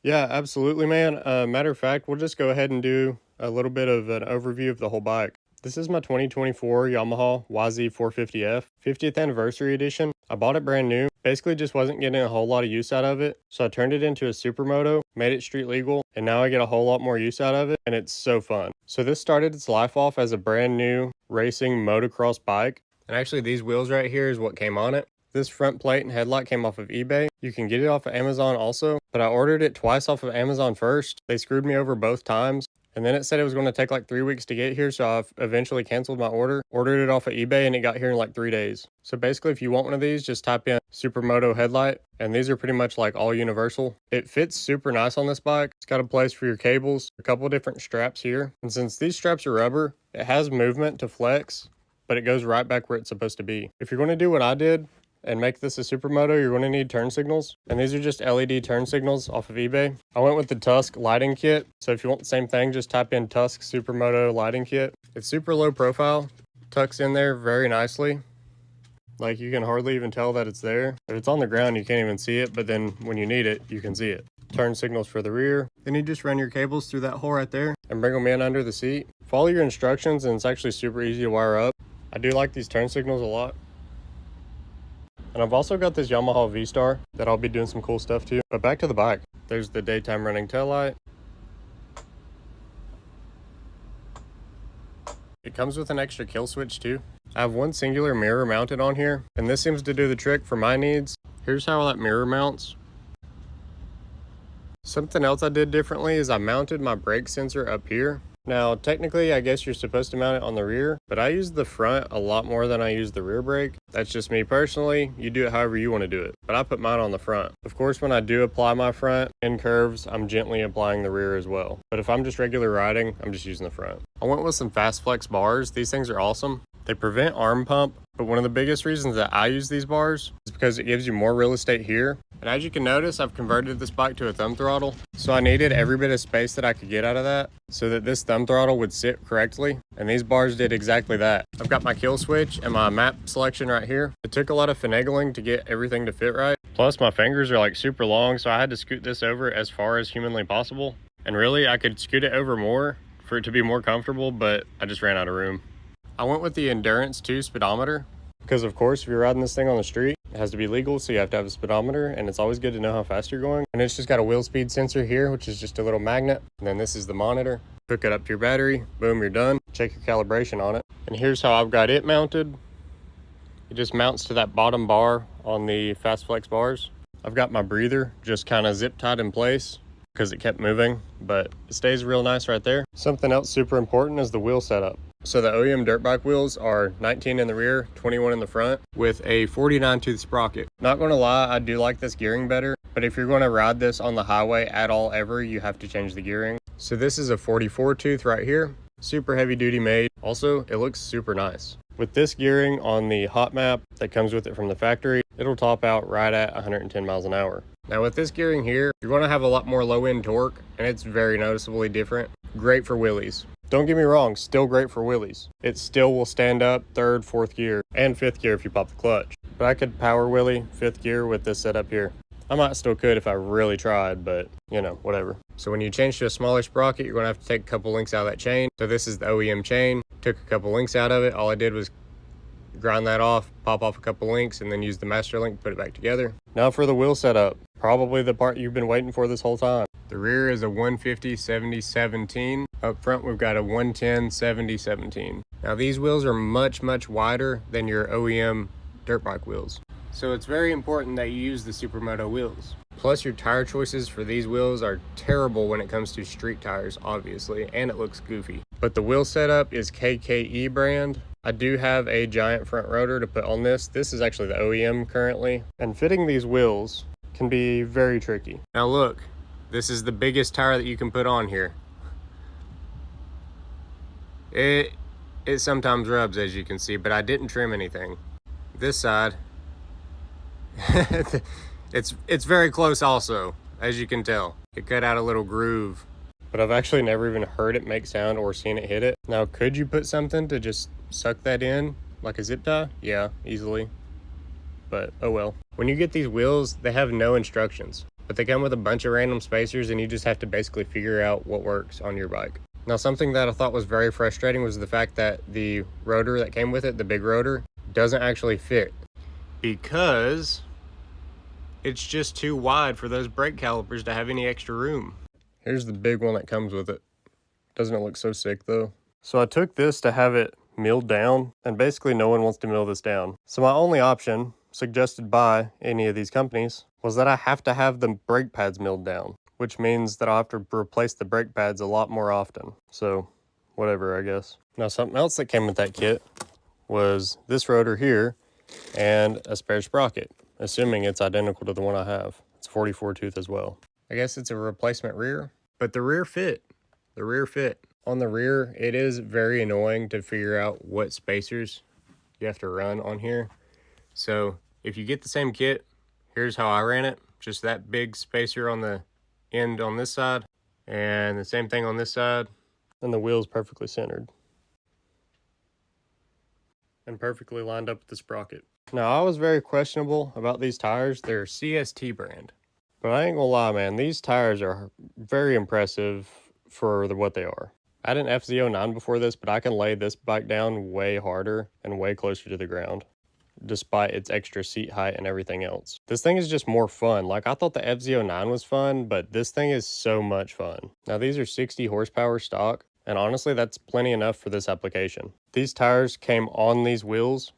Yeah, absolutely, man. Matter of fact, we'll just go ahead and do a little bit of an overview of the whole bike. This is my 2024 Yamaha YZ450F 50th anniversary edition. I bought it brand new. Basically just wasn't getting a whole lot of use out of it. So I turned it into a Supermoto, made it street legal, and now I get a whole lot more use out of it, and it's so fun. So this started its life off as a brand new racing motocross bike. And actually these wheels right here is what came on it. This front plate and headlight came off of eBay. You can get it off of Amazon also, but I ordered it twice off of Amazon first. They screwed me over both times. And then it said it was going to take like 3 weeks to get here, so I eventually canceled my order, ordered it off of eBay, and it got here in like 3 days. So basically, if you want one of these, just type in Supermoto headlight, and these are pretty much like all universal. It fits super nice on this bike. It's got a place for your cables, a couple different straps here. And since these straps are rubber, it has movement to flex, but it goes right back where it's supposed to be. If you're going to do what I did, and make this a Supermoto, you're going to need turn signals. And these are just LED turn signals off of eBay. I went with the Tusk lighting kit. So if you want the same thing, just type in Tusk Supermoto lighting kit. It's super low profile, tucks in there very nicely. Like you can hardly even tell that it's there. If it's on the ground, you can't even see it, but then when you need it, you can see it. Turn signals for the rear. Then you just run your cables through that hole right there and bring them in under the seat. Follow your instructions and it's actually super easy to wire up. I do like these turn signals a lot. And I've also got this Yamaha V-Star that I'll be doing some cool stuff to. But back to the bike. There's the daytime running taillight. It comes with an extra kill switch too. I have one singular mirror mounted on here, and this seems to do the trick for my needs. Here's how that mirror mounts. Something else I did differently is I mounted my brake sensor up here. Now, technically, I guess you're supposed to mount it on the rear, but I use the front a lot more than I use the rear brake. That's just me personally. You do it however you want to do it, but I put mine on the front. Of course, when I do apply my front in curves, I'm gently applying the rear as well. But if I'm just regular riding, I'm just using the front. I went with some Fast Flex bars. These things are awesome. They prevent arm pump, but one of the biggest reasons that I use these bars is because it gives you more real estate here. And as you can notice, I've converted this bike to a thumb throttle. So I needed every bit of space that I could get out of that so that this thumb throttle would sit correctly. And these bars did exactly that. I've got my kill switch and my map selection right here. It took a lot of finagling to get everything to fit right. Plus my fingers are like super long, so I had to scoot this over as far as humanly possible. And really, I could scoot it over more for it to be more comfortable, but I just ran out of room. I went with the Endurance 2 speedometer because, of course, if you're riding this thing on the street, it has to be legal, so you have to have a speedometer, and it's always good to know how fast you're going. And it's just got a wheel speed sensor here, which is just a little magnet. And then this is the monitor. Hook it up to your battery. Boom, you're done. Check your calibration on it. And here's how I've got it mounted. It just mounts to that bottom bar on the Fast Flex bars. I've got my breather just kind of zip tied in place because it kept moving, but it stays real nice right there. Something else super important is the wheel setup. So the OEM dirt bike wheels are 19 in the rear, 21 in the front with a 49 tooth sprocket. Not gonna lie, I do like this gearing better, but if you're gonna ride this on the highway at all ever, you have to change the gearing. So this is a 44 tooth right here, super heavy duty made. Also, it looks super nice. With this gearing on the hot map that comes with it from the factory, it'll top out right at 110 miles an hour. Now with this gearing here, you're gonna have a lot more low end torque and it's very noticeably different. Great for wheelies. Don't get me wrong, still great for wheelies. It still will stand up third, fourth gear, and fifth gear if you pop the clutch. But I could power wheelie fifth gear with this setup here. I might still could if I really tried, but you know, whatever. So when you change to a smaller sprocket, you're gonna have to take a couple links out of that chain. So this is the OEM chain. Took a couple links out of it. All I did was grind that off, pop off a couple links, and then use the master link to put it back together. Now for the wheel setup, probably the part you've been waiting for this whole time. The rear is a 150/70/17. Up front, we've got a 110/70/17. Now these wheels are much wider than your OEM dirt bike wheels. So it's very important that you use the Supermoto wheels. Plus your tire choices for these wheels are terrible when it comes to street tires, obviously, and it looks goofy. But the wheel setup is KKE brand. I do have a giant front rotor to put on this. This is actually the OEM currently. And fitting these wheels can be very tricky. Now look, this is the biggest tire that you can put on here. It sometimes rubs, as you can see, but I didn't trim anything. This side, it's very close also, as you can tell. It cut out a little groove, but I've actually never even heard it make sound or seen it hit it. Now, could you put something to just suck that in, like a zip tie? Yeah, easily. But oh well. When you get these wheels, they have no instructions. but they come with a bunch of random spacers and you just have to basically figure out what works on your bike. Now, something that I thought was very frustrating was the fact that the rotor that came with it, the big rotor, doesn't actually fit because it's just too wide for those brake calipers to have any extra room. Here's the big one that comes with it. Doesn't it look so sick though? So I took this to have it milled down, and basically no one wants to mill this down. So my only option, suggested by any of these companies, was that I have to have the brake pads milled down, which means that I'll have to replace the brake pads a lot more often. So whatever, I guess. Now, something else that came with that kit was this rotor here and a spare sprocket, assuming it's identical to the one I have. It's 44 tooth as well. I guess it's a replacement rear, but the rear fit. The rear fit. On the rear, it is very annoying to figure out what spacers you have to run on here. So if you get the same kit, here's how I ran it. Just that big spacer on the end on this side, and the same thing on this side, and the wheel's perfectly centered and perfectly lined up with the sprocket. Now, I was very questionable about these tires. They're CST brand, but I ain't gonna lie, man, these tires are very impressive for what they are. I had an FZ09 before this, but I can lay this bike down way harder and way closer to the ground, despite its extra seat height and everything else. This thing is just more fun. Like, I thought the FZ09 was fun, but this thing is so much fun. Now, these are 60 horsepower stock, and honestly, that's plenty enough for this application. These tires came on these wheels,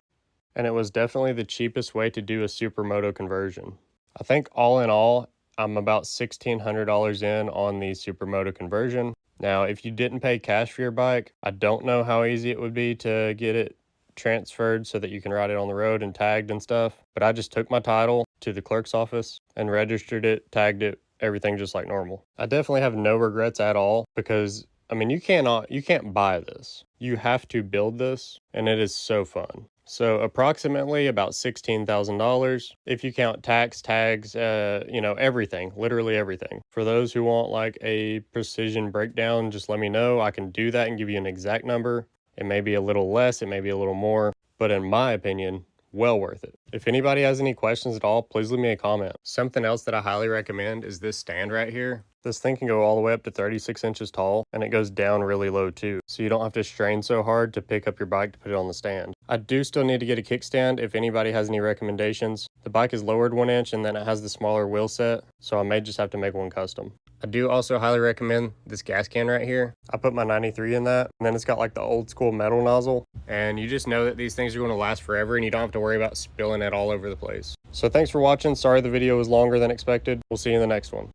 and it was definitely the cheapest way to do a Supermoto conversion. I think all in all, I'm about $1,600 in on the Supermoto conversion. Now, if you didn't pay cash for your bike, I don't know how easy it would be to get it transferred so that you can ride it on the road and tagged and stuff. But I just took my title to the clerk's office and registered it, tagged it, everything just like normal. I definitely have no regrets at all because, I mean, you can't buy this. You have to build this, and it is so fun. So approximately about $16,000 if you count tax, tags, everything, literally everything. For those who want like a precision breakdown, just let me know. I can do that and give you an exact number. It may be a little less, it may be a little more, but in my opinion, well worth it. If anybody has any questions at all, please leave me a comment. Something else that I highly recommend is this stand right here. This thing can go all the way up to 36 inches tall, and it goes down really low too, so you don't have to strain so hard to pick up your bike to put it on the stand. I do still need to get a kickstand if anybody has any recommendations. The bike is lowered 1 inch and then it has the smaller wheel set, so I may just have to make one custom. I do also highly recommend this gas can right here. I put my 93 in that, and then it's got like the old school metal nozzle, and you just know that these things are going to last forever and you don't have to worry about spilling it all over the place. So thanks for watching. Sorry the video was longer than expected. We'll see you in the next one.